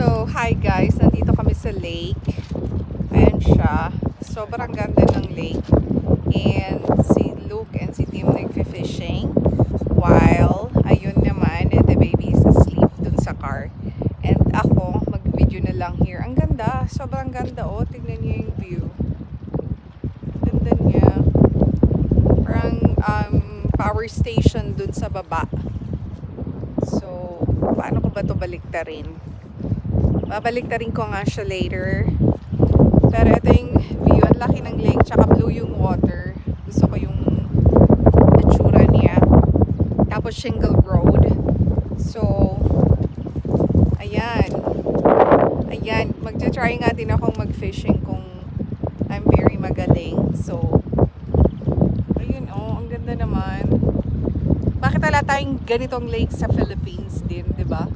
So, hi guys, nandito kami sa lake. Ayan siya. Sobrang ganda ng lake. And si Luke and si Tim nagfi-fishing. While, ayun naman, the baby is asleep dun sa car. And ako, mag-video na lang here. Ang ganda, sobrang ganda oh. Tingnan niyo yung view. Ganda niya. Parang power station dun sa baba. So, paano ko ba ito baliktarin? Babaliktarin ko nga siya later. Pero ito yung view. Ang laki ng lake. Tsaka blue yung water. Gusto ko yung itsura niya. Tapos shingle road. So, ayan. Ayan. Magta-try nga din akong mag-fishing kung I'm very magaling. So, ayun oh. Ang ganda naman. Bakit wala tayong ganitong lake sa Philippines din, di ba?